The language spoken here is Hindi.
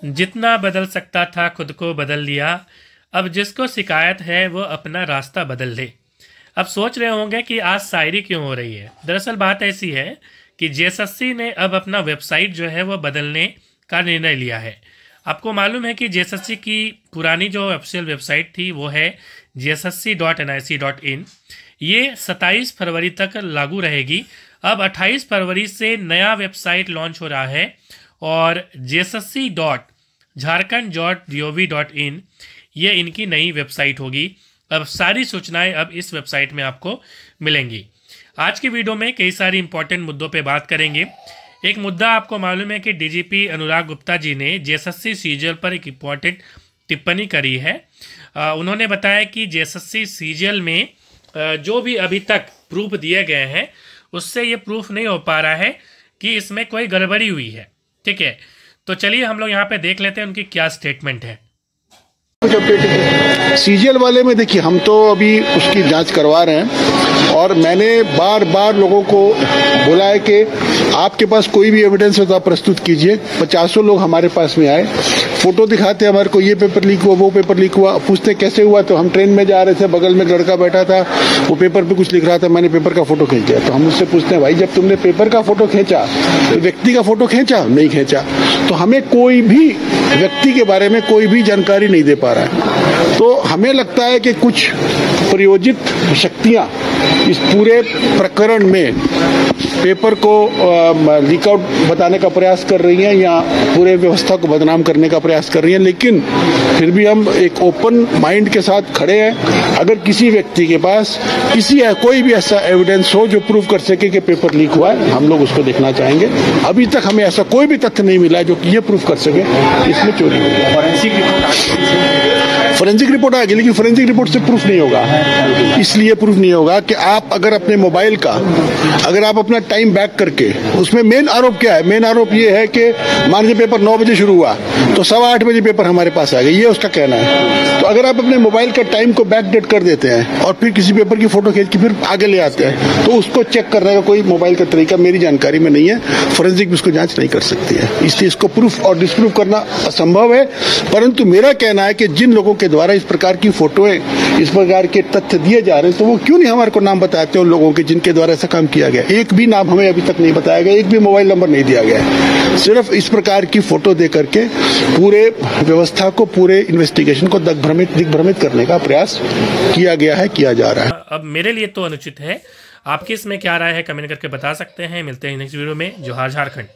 जितना बदल सकता था खुद को बदल लिया। अब जिसको शिकायत है वो अपना रास्ता बदल ले। अब सोच रहे होंगे कि आज शायरी क्यों हो रही है। दरअसल बात ऐसी है कि जेएसएससी ने अब अपना वेबसाइट जो है वो बदलने का निर्णय लिया है। आपको मालूम है कि जेएसएससी की पुरानी जो ऑफिशियल वेबसाइट थी वो है jssc.nic.in। ये 27 फरवरी तक लागू रहेगी। अब 28 फरवरी से नया वेबसाइट लॉन्च हो रहा है और jssc.jharkhand.gov.in ये इनकी नई वेबसाइट होगी। अब सारी सूचनाएं अब इस वेबसाइट में आपको मिलेंगी। आज की वीडियो में कई सारी इंपॉर्टेंट मुद्दों पे बात करेंगे। एक मुद्दा आपको मालूम है कि डीजीपी अनुराग गुप्ता जी ने जेएसएससी सीजीएल पर एक इम्पॉर्टेंट टिप्पणी करी है। उन्होंने बताया कि जेएसएससी सीजीएल में जो भी अभी तक प्रूफ दिए गए हैं उससे ये प्रूफ नहीं हो पा रहा है कि इसमें कोई गड़बड़ी हुई है। ठीक है, तो चलिए हम लोग यहाँ पे देख लेते हैं उनकी क्या स्टेटमेंट है। सीजीएल वाले में देखिए, हम तो अभी उसकी जांच करवा रहे हैं और मैंने बार बार लोगों को बोला है कि आपके पास कोई भी एविडेंस हो तो आप प्रस्तुत कीजिए। 50 लोग हमारे पास में आए, फोटो दिखाते हमारे को, ये पेपर लीक हुआ, वो पेपर लीक हुआ। पूछते कैसे हुआ, तो हम ट्रेन में जा रहे थे, बगल में लड़का बैठा था, वो पेपर पे कुछ लिख रहा था, मैंने पेपर का फोटो खींच दिया। तो हम उससे पूछते हैं, भाई जब तुमने पेपर का फोटो खींचा तो व्यक्ति का फोटो खींचा? नहीं खींचा। तो हमें कोई भी व्यक्ति के बारे में कोई भी जानकारी नहीं दे पा रहा है। तो हमें लगता है कि कुछ प्रयोजित शक्तियां इस पूरे प्रकरण में पेपर को लीक आउट बताने का प्रयास कर रही हैं या पूरे व्यवस्था को बदनाम करने का प्रयास कर रही हैं। लेकिन फिर भी हम एक ओपन माइंड के साथ खड़े हैं। अगर किसी व्यक्ति के पास कोई भी ऐसा एविडेंस हो जो प्रूव कर सके कि पेपर लीक हुआ है, हम लोग उसको देखना चाहेंगे। अभी तक हमें ऐसा कोई भी तथ्य नहीं मिला जो कि ये प्रूव कर सके इसमें चोरी हुई है। फोरेंसिक रिपोर्ट आ गई, लेकिन फोरेंसिक रिपोर्ट से प्रूफ नहीं होगा। इसलिए प्रूफ नहीं होगा कि आप अगर अपने मोबाइल का अगर आप अपना टाइम बैक करके, उसमें मेन आरोप क्या है? मेन आरोप ये है कि मान लीजिए पेपर 9 बजे शुरू हुआ तो 8:15 बजे पेपर हमारे पास आ गया, ये उसका कहना है। तो अगर आप अपने मोबाइल का टाइम को बैक डेट कर देते हैं और फिर किसी पेपर की फोटो खींच के फिर आगे ले आते हैं, तो उसको चेक करने का कोई मोबाइल का तरीका मेरी जानकारी में नहीं है। फोरेंसिक भी उसको जांच नहीं कर सकती है, इसलिए इसको प्रूफ और डिस्प्रूव करना असंभव है। परंतु मेरा कहना है कि जिन लोगों के द्वारा इस प्रकार की फोटोएं, इस प्रकार के तथ्य दिए जा रहे हैं, तो वो क्यों नहीं हमारे को नाम बताते हैं उन लोगों के जिनके द्वारा ऐसा काम किया गया। एक भी नाम हमें अभी तक नहीं बताया गया, एक भी मोबाइल नंबर नहीं दिया गया। सिर्फ इस प्रकार की फोटो दे करके पूरे व्यवस्था को, पूरे इन्वेस्टिगेशन को दिग्भ्रमित करने का प्रयास किया गया है, किया जा रहा है। अब मेरे लिए तो अनुचित है। आपकी इसमें क्या राय है कमेंट करके बता सकते हैं। मिलते हैं नेक्स्ट वीडियो में। जोहार झारखंड।